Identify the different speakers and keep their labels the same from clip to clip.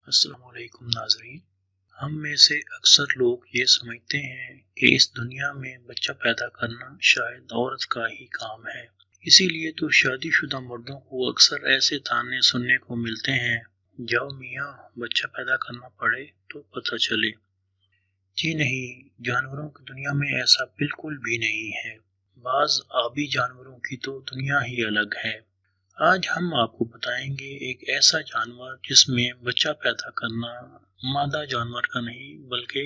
Speaker 1: अस्सलामुअलैकुम नाज़रीन। हम में से अक्सर लोग ये समझते हैं कि इस दुनिया में बच्चा पैदा करना शायद औरत का ही काम है। इसीलिए तो शादीशुदा मर्दों को अक्सर ऐसे ताने सुनने को मिलते हैं, जाओ मियाँ बच्चा पैदा करना पड़े तो पता चले। जी नहीं, जानवरों की दुनिया में ऐसा बिल्कुल भी नहीं है। बाज़ आबी जानवरों की तो दुनिया ही अलग है। आज हम आपको बताएंगे एक ऐसा जानवर जिसमें बच्चा पैदा करना मादा जानवर का नहीं बल्कि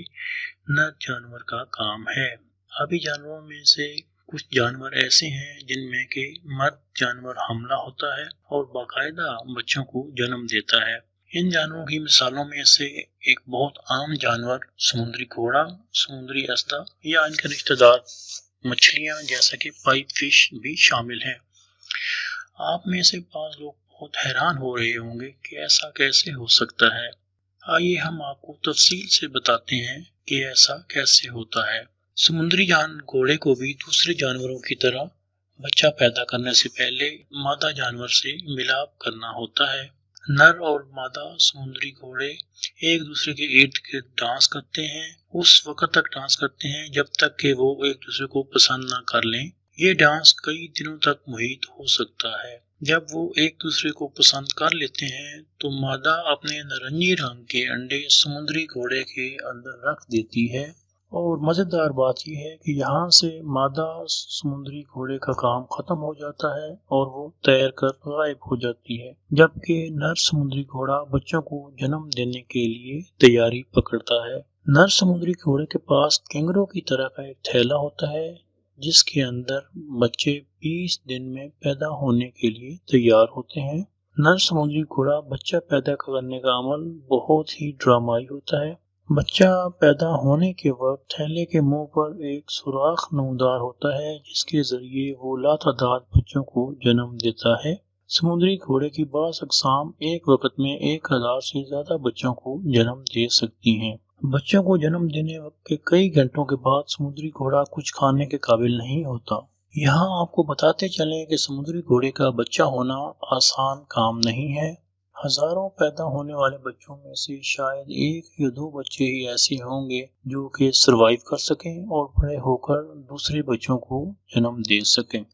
Speaker 1: नर जानवर का काम है। आबी जानवरों में से कुछ जानवर ऐसे हैं जिनमें के मर्द जानवर हमला होता है और बाकायदा बच्चों को जन्म देता है। इन जानवरों की मिसालों में से एक बहुत आम जानवर समुद्री घोड़ा, समुद्री अस्ता या इनके रिश्तेदार मछलियां जैसा कि पाइप फिश भी शामिल हैं। आप में से बाज़ लोग बहुत हैरान हो रहे होंगे कि ऐसा कैसे हो सकता है। आइए हम आपको तफसील से बताते हैं कि ऐसा कैसे होता है। समुद्री घोड़े को भी दूसरे जानवरों की तरह बच्चा पैदा करने से पहले मादा जानवर से मिलाप करना होता है। नर और मादा समुद्री घोड़े एक दूसरे के इर्द गिर्द डांस करते हैं। उस वक्त तक डांस करते हैं जब तक कि वो एक दूसरे को पसंद ना कर लें। ये डांस कई दिनों तक मुहित हो सकता है। जब वो एक दूसरे को पसंद कर लेते हैं तो मादा अपने नारंगी रंग के अंडे समुद्री घोड़े के अंदर रख देती है। और मज़ेदार बात यह है कि यहाँ से मादा समुद्री घोड़े का काम खत्म हो जाता है और वो तैर कर गायब हो जाती है, जबकि नर समुद्री घोड़ा बच्चों को जन्म देने के लिए तैयारी पकड़ता है। नर समुद्री घोड़े के पास कैंगरू की तरह का एक थैला होता है जिसके अंदर बच्चे 20 दिन में पैदा होने के लिए तैयार होते हैं। नर समुद्री घोड़ा बच्चा पैदा करने का अमल बहुत ही ड्रामाई होता है। बच्चा पैदा होने के वक्त थैले के मुंह पर एक सुराख नमूदार होता है जिसके जरिए वो लातादाद बच्चों को जन्म देता है। समुद्री घोड़े की बाज़ अक़साम एक वक्त में 1000 से ज्यादा बच्चों को जन्म दे सकती हैं। बच्चों को जन्म देने के कई घंटों के बाद समुद्री घोड़ा कुछ खाने के काबिल नहीं होता। यहाँ आपको बताते चलें कि समुद्री घोड़े का बच्चा होना आसान काम नहीं है। हजारों पैदा होने वाले बच्चों में से शायद 1 या 2 बच्चे ही ऐसे होंगे जो कि सरवाइव कर सकें और बड़े होकर दूसरे बच्चों को जन्म दे सकें।